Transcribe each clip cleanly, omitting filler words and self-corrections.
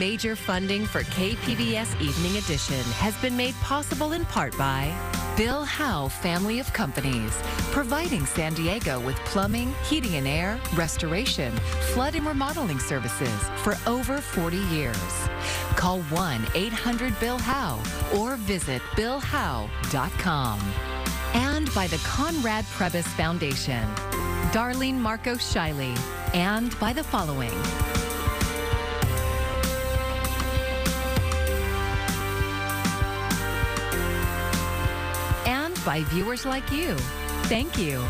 Major funding for KPBS Evening Edition has been made possible in part by Bill Howe Family of Companies, providing San Diego with plumbing, heating and air, restoration, flood and remodeling services for over 40 years. Call 1-800-BILL-HOWE or visit billhowe.com. And by the Conrad Prebys Foundation, Darlene Marcos Shiley, and by the following. And by viewers like you. Thank you.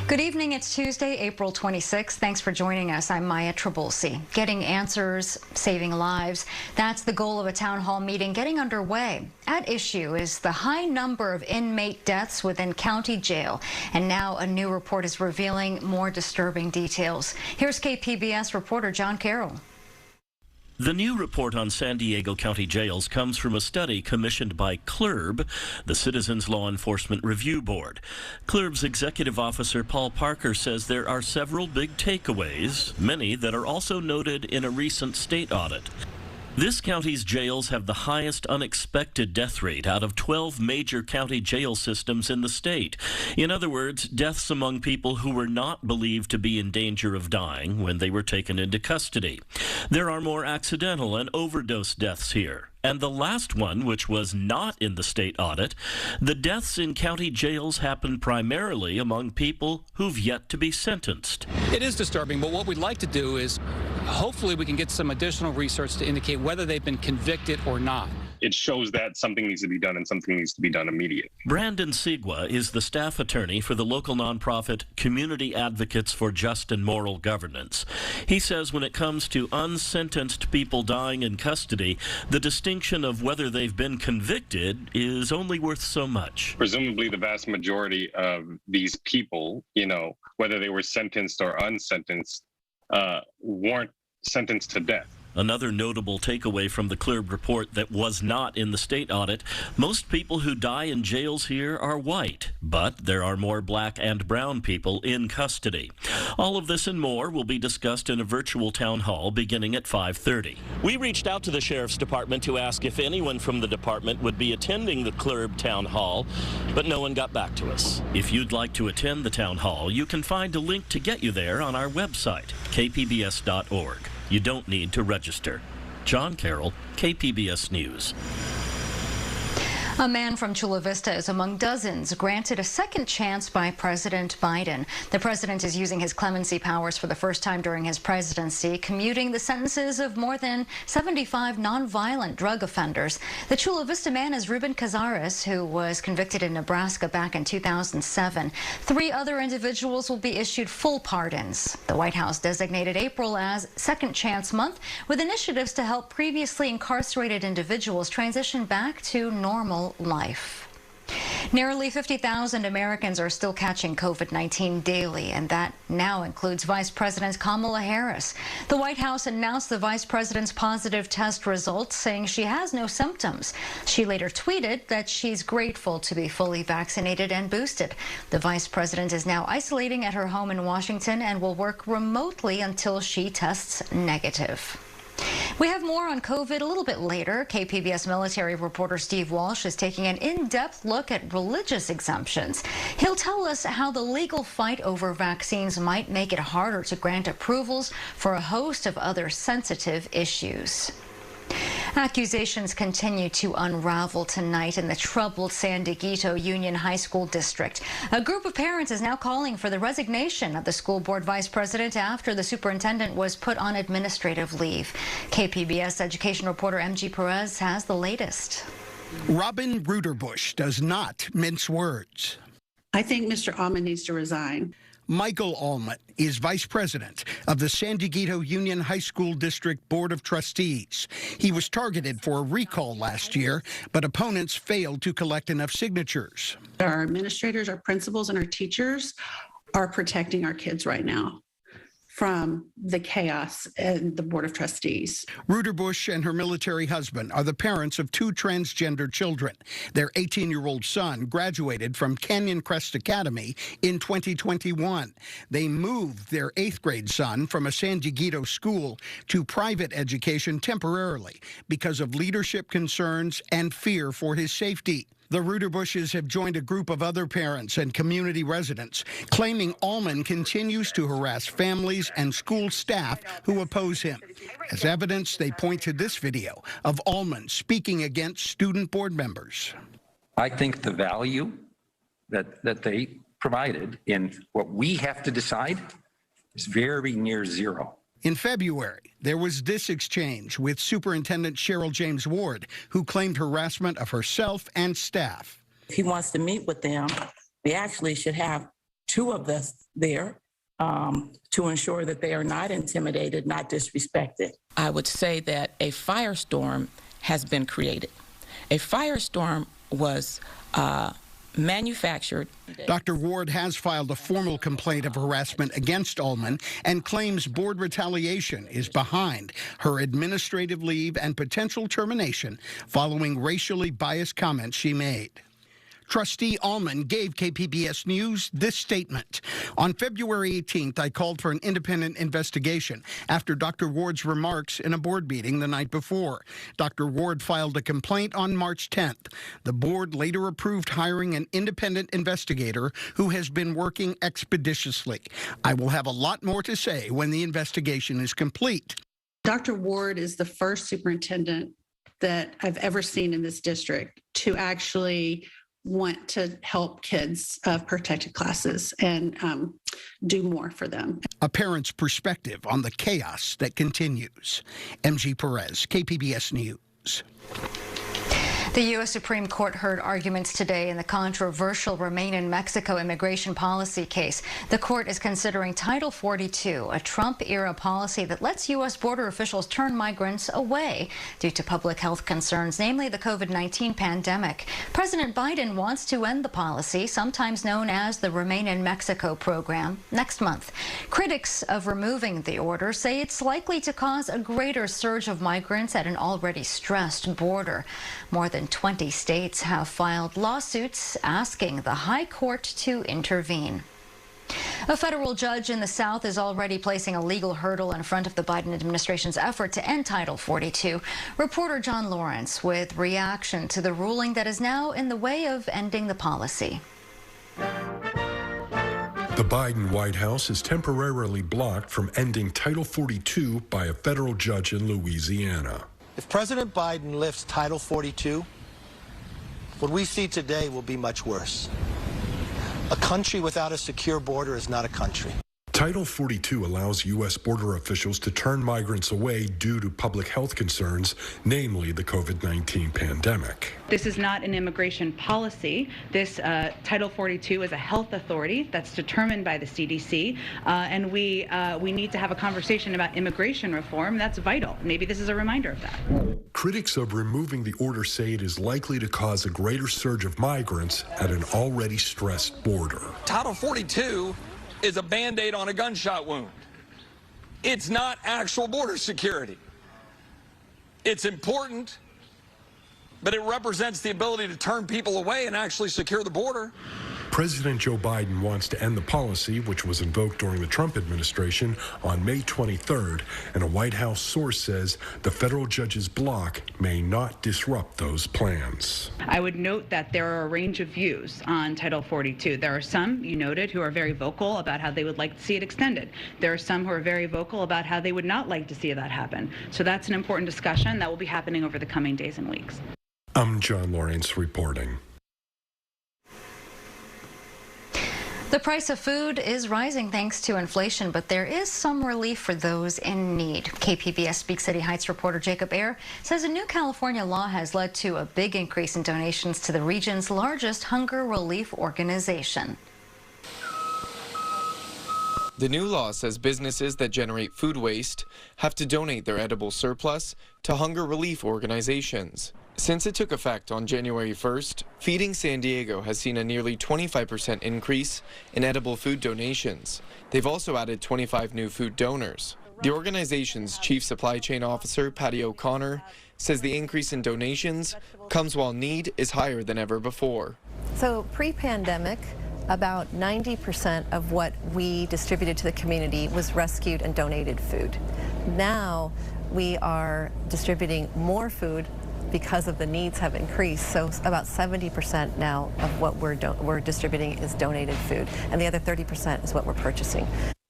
Good evening. It's Tuesday, April 26th. Thanks for joining us. I'm Maya Trabulsi. Getting answers, saving lives. That's the goal of a town hall meeting getting underway. At issue is the high number of inmate deaths within county jail. And now a new report is revealing more disturbing details. Here's KPBS reporter John Carroll. The new report on San Diego County jails comes from a study commissioned by CLRB, the Citizens Law Enforcement Review Board. CLRB's executive officer Paul Parker says there are several big takeaways, many that are also noted in a recent state audit. This county's jails have the highest unexpected death rate out of 12 major county jail systems in the state. In other words, deaths among people who were not believed to be in danger of dying when they were taken into custody. There are more accidental and overdose deaths here. And the last one, which was not in the state audit, the deaths in county jails happen primarily among people who've yet to be sentenced. It is disturbing, but what we'd like to do is hopefully we can get some additional research to indicate whether they've been convicted or not. It shows that something needs to be done and something needs to be done immediately. Brandon Sigwa is the staff attorney for the local nonprofit Community Advocates for Just and Moral Governance. He says when it comes to unsentenced people dying in custody, the distinction of whether they've been convicted is only worth so much. Presumably the vast majority of these people, whether they were sentenced or unsentenced, weren't sentenced to death. Another notable takeaway from the CLRB report that was not in the state audit, most people who die in jails here are white, but there are more black and brown people in custody. All of this and more will be discussed in a virtual town hall beginning at 5:30. We reached out to the Sheriff's Department to ask if anyone from the department would be attending the CLRB town hall, but no one got back to us. If you'd like to attend the town hall, you can find a link to get you there on our website, kpbs.org. You don't need to register. John Carroll, KPBS News. A man from Chula Vista is among dozens granted a second chance by President Biden. The president is using his clemency powers for the first time during his presidency, commuting the sentences of more than 75 nonviolent drug offenders. The Chula Vista man is Ruben Cazares, who was convicted in Nebraska back in 2007. 3 other individuals will be issued full pardons. The White House designated April as Second Chance Month, with initiatives to help previously incarcerated individuals transition back to normal life. Nearly 50,000 Americans are still catching COVID-19 daily, and that now includes Vice President Kamala Harris. The White House announced the Vice President's positive test results, saying she has no symptoms. She later tweeted that she's grateful to be fully vaccinated and boosted. The Vice President is now isolating at her home in Washington and will work remotely until she tests negative. We have more on COVID a little bit later. KPBS military reporter Steve Walsh is taking an in-depth look at religious exemptions. He'll tell us how the legal fight over vaccines might make it harder to grant approvals for a host of other sensitive issues. Accusations continue to unravel tonight in the troubled San Diego Union High School district. A group of parents is now calling for the resignation of the school board vice president after the superintendent was put on administrative leave. KPBS education reporter MG Perez has the latest. Robin Ruderbush does not mince words. I think Mr. Almond needs to resign. Michael Almond is vice president of the San Diego Union High School District Board of Trustees. He was targeted for a recall last year, but opponents failed to collect enough signatures. Our administrators, our principals, and our teachers are protecting our kids right now. from the chaos in the Board of Trustees. Ruder Bush and her military husband are the parents of 2 transgender children. Their 18-year-old son graduated from Canyon Crest Academy in 2021. They moved their 8th grade son from a San Dieguito school to private education temporarily because of leadership concerns and fear for his safety. The Ruder Bushes have joined a group of other parents and community residents claiming Allman continues to harass families and school staff who oppose him. As evidence, they point to this video of Allman speaking against student board members. I think the value that they provided in what we have to decide is very near zero. In February, there was this exchange with Superintendent Cheryl James Ward, who claimed harassment of herself and staff. If he wants to meet with them, we actually should have 2 of us there to ensure that they are not intimidated, not disrespected. I would say that a firestorm has been created. A firestorm was manufactured. Dr. Ward has filed a formal complaint of harassment against Allman and claims board retaliation is behind her administrative leave and potential termination following racially biased comments she made. Trustee Allman gave KPBS News this statement. On February 18th, I called for an independent investigation after Dr. Ward's remarks in a board meeting the night before. Dr. Ward filed a complaint on March 10th. The board later approved hiring an independent investigator who has been working expeditiously. I will have a lot more to say when the investigation is complete. Dr. Ward is the first superintendent that I've ever seen in this district to actually want to help kids of protected classes and do more for them. A parent's perspective on the chaos that continues. MG Perez, KPBS News. The U.S. Supreme Court heard arguments today in the controversial Remain in Mexico immigration policy case. The court is considering Title 42, a Trump-era policy that lets U.S. border officials turn migrants away due to public health concerns, namely the COVID-19 pandemic. President Biden wants to end the policy, sometimes known as the Remain in Mexico program, next month. Critics of removing the order say it's likely to cause a greater surge of migrants at an already stressed border. More than 20 states have filed lawsuits asking the High Court to intervene. A federal judge in the South is already placing a legal hurdle in front of the Biden administration's effort to end Title 42. Reporter John Lawrence with reaction to the ruling that is now in the way of ending the policy. The Biden White House is temporarily blocked from ending Title 42 by a federal judge in Louisiana. If President Biden lifts Title 42, what we see today will be much worse. A country without a secure border is not a country. Title 42 allows U.S. border officials to turn migrants away due to public health concerns, namely the COVID-19 pandemic. This is not an immigration policy. This Title 42 is a health authority that's determined by the CDC, and we need to have a conversation about immigration reform. That's vital. Maybe this is a reminder of that. Critics of removing the order say it is likely to cause a greater surge of migrants at an already stressed border. Title 42 is a Band-Aid on a gunshot wound. It's not actual border security. It's important, but it represents the ability to turn people away and actually secure the border. President Joe Biden wants to end the policy, which was invoked during the Trump administration, on May 23rd, and a White House source says the federal judge's block may not disrupt those plans. I would note that there are a range of views on Title 42. There are some, you noted, who are very vocal about how they would like to see it extended. There are some who are very vocal about how they would not like to see that happen. So that's an important discussion that will be happening over the coming days and weeks. I'm John Lawrence reporting. The price of food is rising thanks to inflation, but there is some relief for those in need. KPBS Speak City Heights reporter Jacob Ayer says a new California law has led to a big increase in donations to the region's largest hunger relief organization. The new law says businesses that generate food waste have to donate their edible surplus to hunger relief organizations. Since it took effect on January 1st, Feeding San Diego has seen a nearly 25% increase in edible food donations. They've also added 25 new food donors. The organization's chief supply chain officer, Patty O'Connor, says the increase in donations comes while need is higher than ever before. So pre-pandemic, about 90% of what we distributed to the community was rescued and donated food. Now we are distributing more food because of the needs have increased. So about 70% now of what we're distributing is donated food, and the other 30% is what we're purchasing.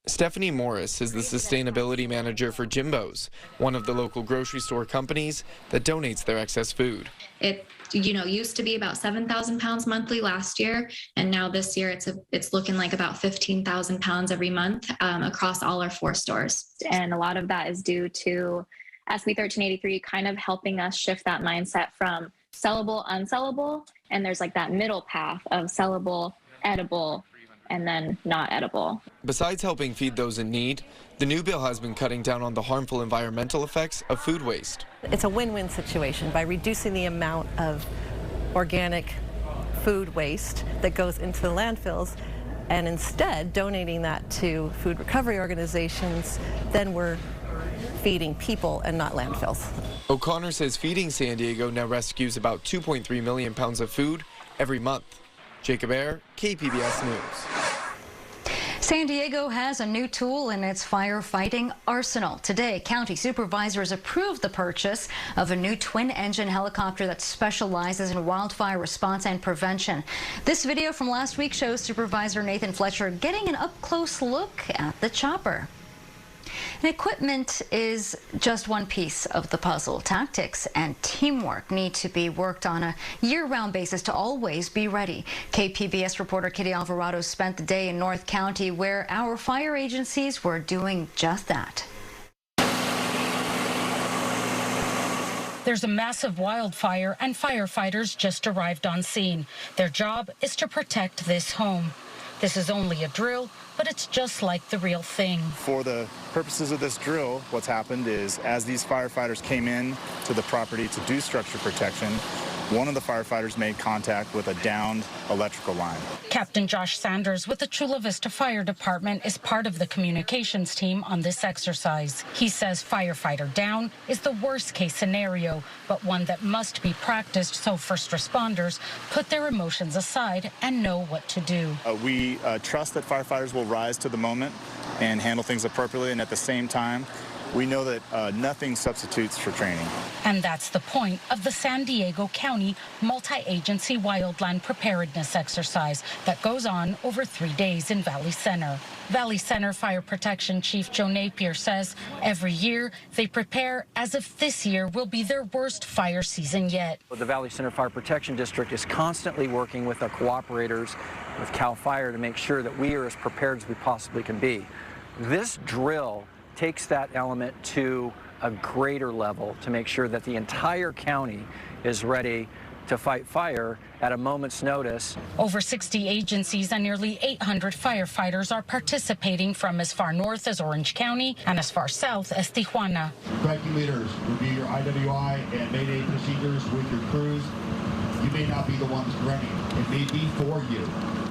Stephanie Morris is the sustainability manager for Jimbo's, one of the local grocery store companies that donates their excess food. It used to be about 7,000 pounds monthly last year, and now this year it's looking like about 15,000 pounds every month across all our 4 stores. And a lot of that is due to SB 1383 kind of helping us shift that mindset from sellable, unsellable, and there's like that middle path of sellable, edible, and then not edible. Besides helping feed those in need, the new bill has been cutting down on the harmful environmental effects of food waste. It's a win-win situation by reducing the amount of organic food waste that goes into the landfills and instead donating that to food recovery organizations. Then we're feeding people and not landfills. O'Connor says Feeding San Diego now rescues about 2.3 million pounds of food every month. Jacob Ayer, KPBS News. San Diego has a new tool in its firefighting arsenal. Today, county supervisors approved the purchase of a new twin-engine helicopter that specializes in wildfire response and prevention. This video from last week shows Supervisor Nathan Fletcher getting an up-close look at the chopper. And equipment is just one piece of the puzzle. Tactics and teamwork need to be worked on a year-round basis to always be ready. KPBS reporter Kitty Alvarado spent the day in North County where our fire agencies were doing just that. There's a massive wildfire and firefighters just arrived on scene. Their job is to protect this home. This is only a drill, but it's just like the real thing. For the purposes of this drill, what's happened is as these firefighters came in to the property to do structure protection, one of the firefighters made contact with a downed electrical line. Captain Josh Sanders with the Chula Vista Fire Department is part of the communications team on this exercise. He says firefighter down is the worst case scenario, but one that must be practiced so first responders put their emotions aside and know what to do. We trust that firefighters will rise to the moment and handle things appropriately, and at the same time, we know that nothing substitutes for training. And that's the point of the San Diego County multi-agency wildland preparedness exercise that goes on over 3 days in Valley Center. Valley Center Fire Protection Chief Joe Napier says every year they prepare as if this year will be their worst fire season yet. The Valley Center Fire Protection District is constantly working with our cooperators, with CAL FIRE, to make sure that we are as prepared as we possibly can be. This drill takes that element to a greater level to make sure that the entire county is ready to fight fire at a moment's notice. Over 60 agencies and nearly 800 firefighters are participating from as far north as Orange County and as far south as Tijuana. Striking leaders, review your IWI and Mayday procedures with your crews. You may not be the ones running. It may be for you.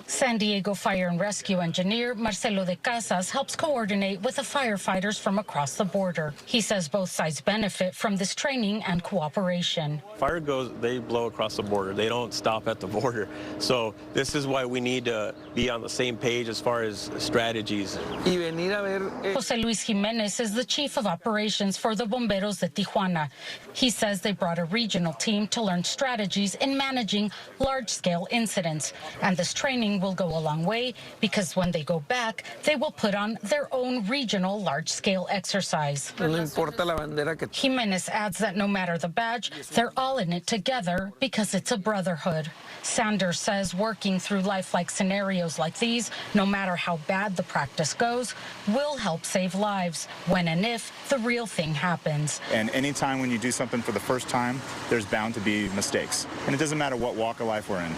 San Diego Fire and Rescue engineer Marcelo de Casas helps coordinate with the firefighters from across the border. He says both sides benefit from this training and cooperation. Fire goes, they blow across the border. They don't stop at the border. So this is why we need to be on the same page as far as strategies. Jose Luis Jimenez is the chief of operations for the Bomberos de Tijuana. He says they brought a regional team to learn strategies in managing large-scale incidents. And this training will go a long way because when they go back, they will put on their own regional large-scale exercise. Jimenez adds that no matter the badge, they're all in it together because it's a brotherhood. Sanders says working through lifelike scenarios like these, no matter how bad the practice goes, will help save lives when and if the real thing happens. And anytime when you do something for the first time, there's bound to be mistakes. And it doesn't matter what walk of life we're in.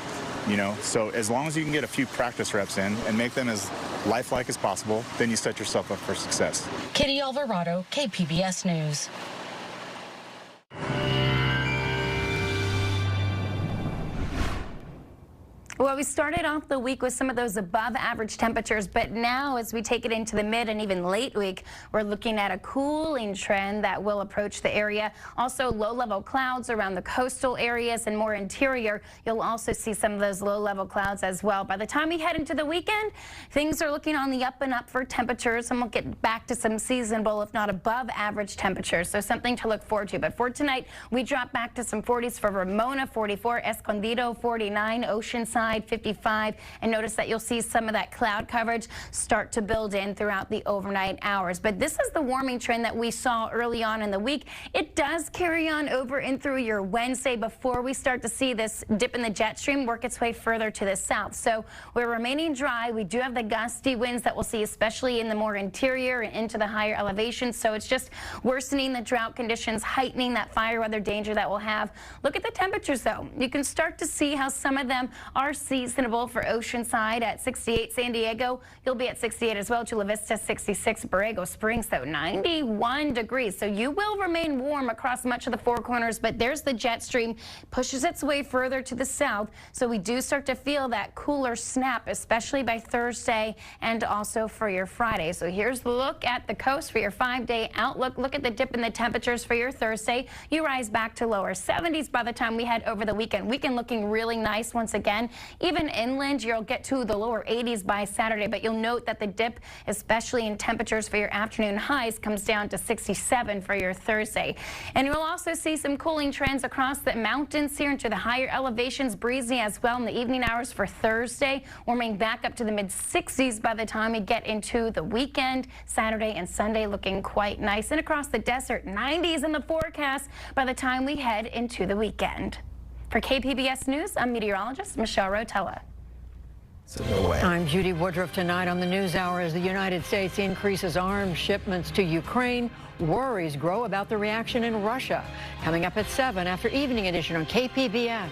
So as long as you can get a few practice reps in and make them as lifelike as possible, then you set yourself up for success. Kitty Alvarado, KPBS News. Well, we started off the week with some of those above average temperatures, but now as we take it into the mid and even late week, we're looking at a cooling trend that will approach the area. Also low-level clouds around the coastal areas and more interior. You'll also see some of those low-level clouds as well. By the time we head into the weekend, things are looking on the up and up for temperatures, and we'll get back to some seasonable, if not above average temperatures. So something to look forward to. But for tonight, we drop back to some 40s for Ramona, 44, Escondido, 49, Oceanside, 55, and notice that you'll see some of that cloud coverage start to build in throughout the overnight hours. But this is the warming trend that we saw early on in the week. It does carry on over and through your Wednesday before we start to see this dip in the jet stream work its way further to the south. So we're remaining dry. We do have the gusty winds that we'll see, especially in the more interior and into the higher elevations. So it's just worsening the drought conditions, heightening that fire weather danger that we'll have. Look at the temperatures, though. You can start to see how some of them are seasonable for Oceanside at 68. San Diego, you'll be at 68 as well. Chula Vista, 66. Borrego Springs, though, 91 degrees. So you will remain warm across much of the Four Corners, but there's the jet stream, pushes its way further to the south. So we do start to feel that cooler snap, especially by Thursday and also for your Friday. So here's the look at the coast for your 5-day outlook. Look at the dip in the temperatures for your Thursday. You rise back to lower 70s by the time we head over the weekend. Weekend looking really nice once again. Even inland, you'll get to the lower 80s by Saturday, but you'll note that the dip, especially in temperatures for your afternoon highs, comes down to 67 for your Thursday. And you'll also see some cooling trends across the mountains here into the higher elevations, breezy as well in the evening hours for Thursday, warming back up to the mid-60s by the time we get into the weekend. Saturday and Sunday looking quite nice. And across the desert, 90s in the forecast by the time we head into the weekend. For KPBS News, I'm meteorologist Michelle Rotella. I'm Judy Woodruff. Tonight on the NewsHour, as the United States increases arms shipments to Ukraine, worries grow about the reaction in Russia. Coming up at 7 after Evening Edition on KPBS.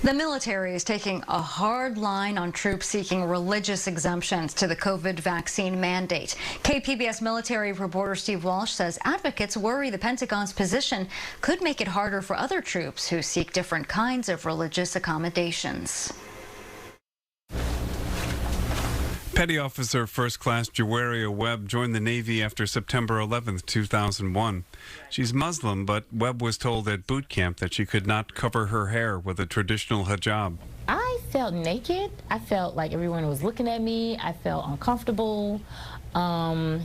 The military is taking a hard line on troops seeking religious exemptions to the COVID vaccine mandate. KPBS military reporter Steve Walsh says advocates worry the Pentagon's position could make it harder for other troops who seek different kinds of religious accommodations. Petty Officer First Class Juwaria Webb joined the Navy after September 11, 2001. She's Muslim, but Webb was told at boot camp that she could not cover her hair with a traditional hijab. I felt naked. I felt like everyone was looking at me. I felt uncomfortable. But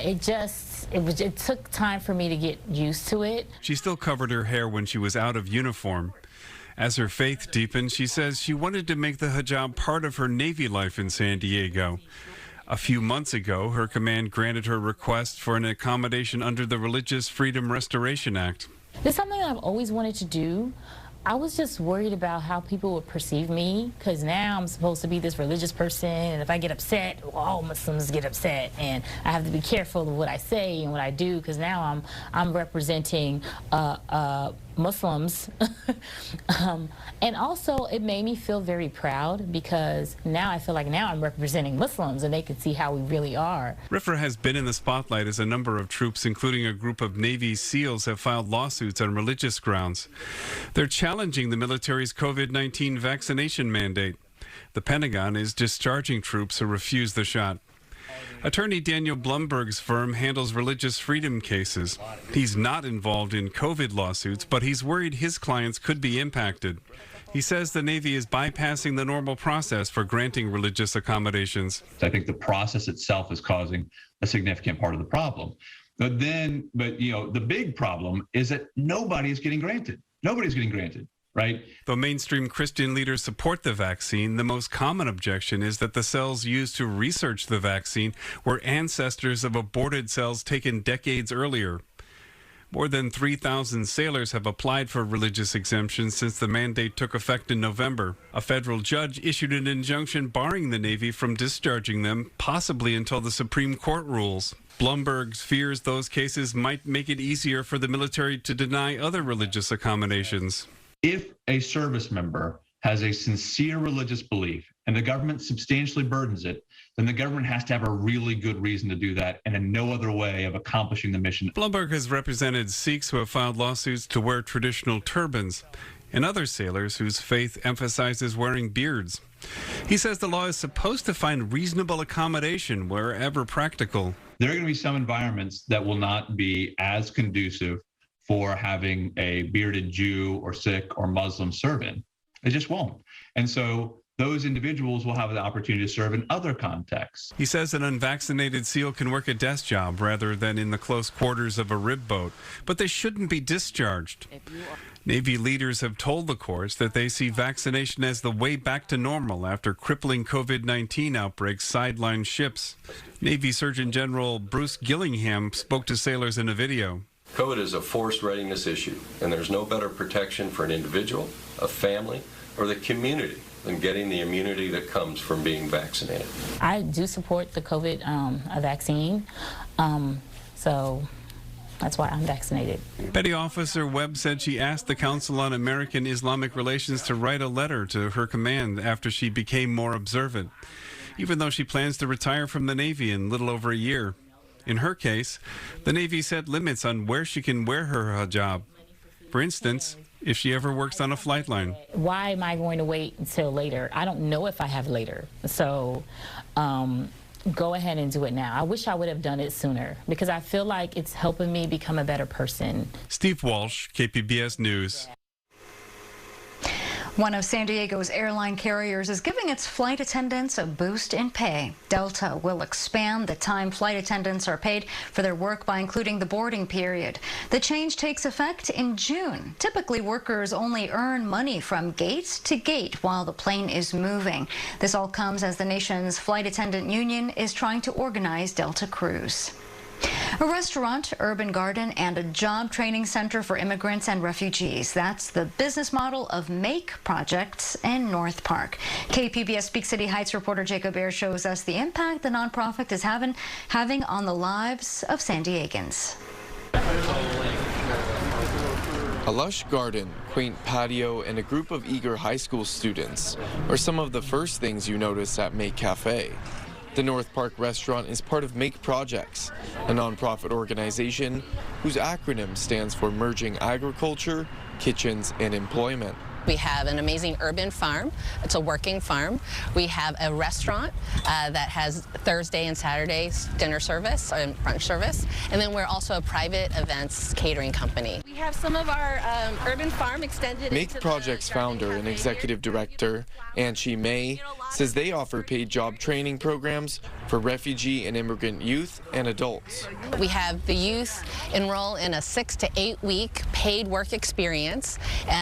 it took time for me to get used to it. She still covered her hair when she was out of uniform. As her faith deepened, she says she wanted to make the hijab part of her Navy life in San Diego. A few months ago, her command granted her request for an accommodation under the Religious Freedom Restoration Act. It's something I've always wanted to do. I was just worried about how people would perceive me, because now I'm supposed to be this religious person, and if I get upset, well, all Muslims get upset, and I have to be careful of what I say and what I do, because now I'm representing Muslims. And also it made me feel very proud, because now I feel like now I'm representing Muslims and they can see how we really are. RFRA has been in the spotlight as a number of troops, including a group of Navy SEALs, have filed lawsuits on religious grounds. They're challenging the military's COVID-19 vaccination mandate. The Pentagon is discharging troops who refuse the shot. Attorney Daniel Blumberg's firm handles religious freedom cases. He's not involved in COVID lawsuits, but he's worried his clients could be impacted. He says the Navy is bypassing the normal process for granting religious accommodations. I think the process itself is causing a significant part of the problem. But the big problem is that nobody's getting granted. Nobody's getting granted. Right. Though mainstream Christian leaders support the vaccine, the most common objection is that the cells used to research the vaccine were ancestors of aborted cells taken decades earlier. More than 3,000 sailors have applied for religious exemptions since the mandate took effect in November. A federal judge issued an injunction barring the Navy from discharging them, possibly until the Supreme Court rules. Blumberg fears those cases might make it easier for the military to deny other religious accommodations. If a service member has a sincere religious belief and the government substantially burdens it, then the government has to have a really good reason to do that, and in no other way of accomplishing the mission. Blumberg has represented Sikhs who have filed lawsuits to wear traditional turbans and other sailors whose faith emphasizes wearing beards. He says the law is supposed to find reasonable accommodation wherever practical. There are going to be some environments that will not be as conducive for having a bearded Jew or Sikh or Muslim serve in. It just won't. And so those individuals will have the opportunity to serve in other contexts. He says an unvaccinated SEAL can work a desk job rather than in the close quarters of a rib boat, but they shouldn't be discharged. Navy leaders have told the courts that they see vaccination as the way back to normal after crippling COVID-19 outbreaks sidelined ships. Navy Surgeon General Bruce Gillingham spoke to sailors in a video. COVID is a force readiness issue, and there's no better protection for an individual, a family, or the community than getting the immunity that comes from being vaccinated. I do support the COVID vaccine, so that's why I'm vaccinated. Petty Officer Webb said she asked the Council on American Islamic Relations to write a letter to her command after she became more observant, even though she plans to retire from the Navy in little over a year. In her case, the Navy set limits on where she can wear her hijab. For instance, if she ever works on a flight line. Why am I going to wait until later? I don't know if I have later. So go ahead and do it now. I wish I would have done it sooner because I feel like it's helping me become a better person. Steve Walsh, KPBS News. One of San Diego's airline carriers is giving its flight attendants a boost in pay. Delta will expand the time flight attendants are paid for their work by including the boarding period. The change takes effect in June. Typically, workers only earn money from gate to gate while the plane is moving. This all comes as the nation's flight attendant union is trying to organize Delta crews. A restaurant, urban garden, and a job training center for immigrants and refugees. That's the business model of Make Projects in North Park. KPBS Big City Heights reporter Jacob Ayers shows us the impact the nonprofit is having on the lives of San Diegans. A lush garden, quaint patio, and a group of eager high school students are some of the first things you notice at Make Cafe. The North Park restaurant is part of Make Projects, a nonprofit organization whose acronym stands for Merging Agriculture, Kitchens, and Employment. We have an amazing urban farm. It's a working farm. We have a restaurant that has Thursday and Saturdays dinner service and brunch service. And then we're also a private events catering company. We have some of our urban farm extended. Make Projects founder and executive director, Anchi May, says they offer paid job training programs for refugee and immigrant youth and adults. We have the youth enroll in a 6 to 8 week paid work experience.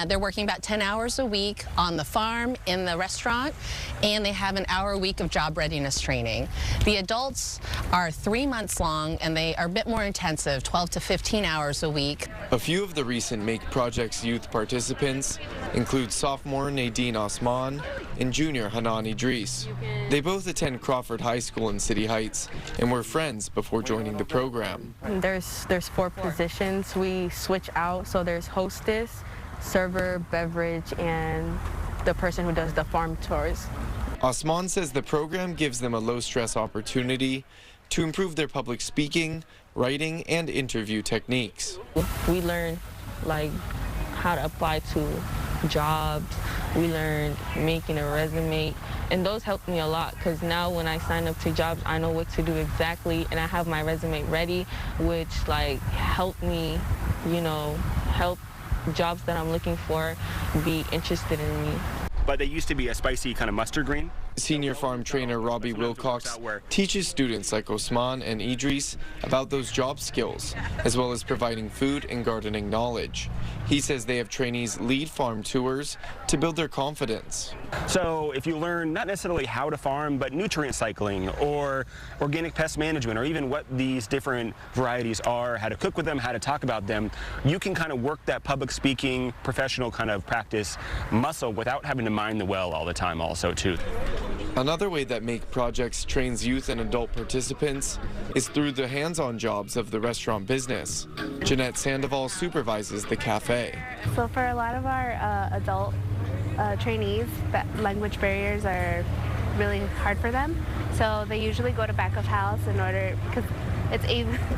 They're working about 10 hours a week on the farm, in the restaurant, and they have an hour a week of job readiness training. The adults are 3 months long and they are a bit more intensive, 12 to 15 hours a week. A few of the recent Make Projects youth participants include sophomore Nadine Osman and junior Hanan Idris. They both attend Crawford High School in City Heights and were friends before joining the program. There's 4 positions. We switch out, so there's hostess, server, beverage, and the person who does the farm tours. Osman says the program gives them a low-stress opportunity to improve their public speaking, writing, and interview techniques. We learn how to apply to jobs. We learned making a resume, and those helped me a lot because now when I sign up to jobs, I know what to do exactly, and I have my resume ready, which helped me, help jobs that I'm looking for be interested in me. But they used to be a spicy kind of mustard green. Senior farm trainer Robbie Wilcox teaches students like Osman and Idris about those job skills, as well as providing food and gardening knowledge. He says they have trainees lead farm tours to build their confidence. So if you learn not necessarily how to farm, but nutrient cycling or organic pest management, or even what these different varieties are, how to cook with them, how to talk about them, you can kind of work that public speaking, professional kind of practice muscle without having to mind the well all the time also too. Another way that Make Projects trains youth and adult participants is through the hands-on jobs of the restaurant business. Jeanette Sandoval supervises the cafe. So for a lot of our adult trainees, that language barriers are really hard for them. So they usually go to back of house in order, because it's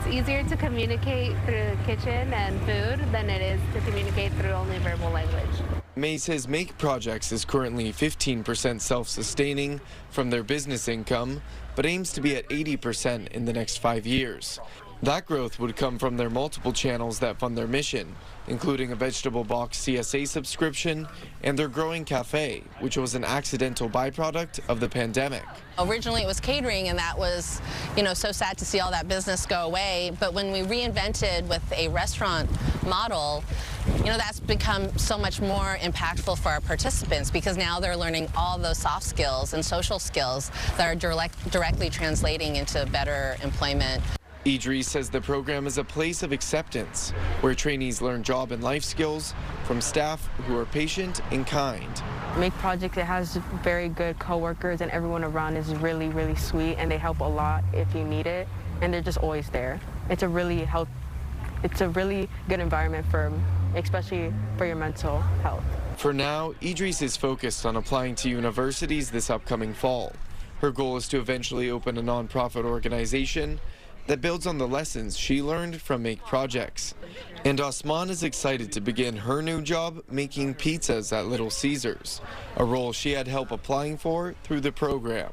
easier to communicate through the kitchen and food than it is to communicate through only verbal language. May says Make Projects is currently 15% self-sustaining from their business income, but aims to be at 80% in the next 5 years. That growth would come from their multiple channels that fund their mission, including a vegetable box CSA subscription and their growing cafe, which was an accidental byproduct of the pandemic. Originally it was catering, and that was, so sad to see all that business go away. But when we reinvented with a restaurant model, that's become so much more impactful for our participants, because now they're learning all those soft skills and social skills that are directly translating into better employment. Idris says the program is a place of acceptance, where trainees learn job and life skills from staff who are patient and kind. Make Project, it has very good coworkers, and everyone around is really, really sweet, and they help a lot if you need it, and they're just always there. It's a really good environment especially for your mental health. For now, Idris is focused on applying to universities this upcoming fall. Her goal is to eventually open a nonprofit organization that builds on the lessons she learned from Make Projects. And Osman is excited to begin her new job making pizzas at Little Caesars, a role she had help applying for through the program.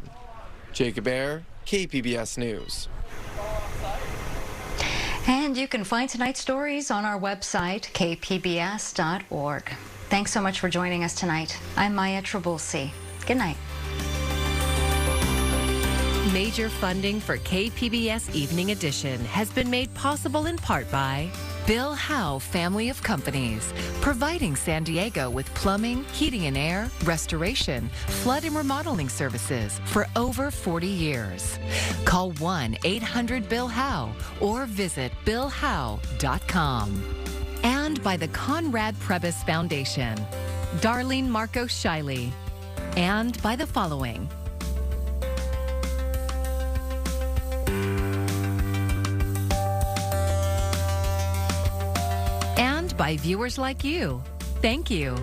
Jacob Ayer, KPBS News. And you can find tonight's stories on our website, kpbs.org. Thanks so much for joining us tonight. I'm Maya Trabulsi. Good night. Major funding for KPBS Evening Edition has been made possible in part by Bill Howe Family of Companies, providing San Diego with plumbing, heating and air, restoration, flood and remodeling services for over 40 years. Call 1-800-BILL-HOWE or visit billhowe.com. And by the Conrad Prebys Foundation, Darlene Marco Shiley. And by the following: by viewers like you. Thank you.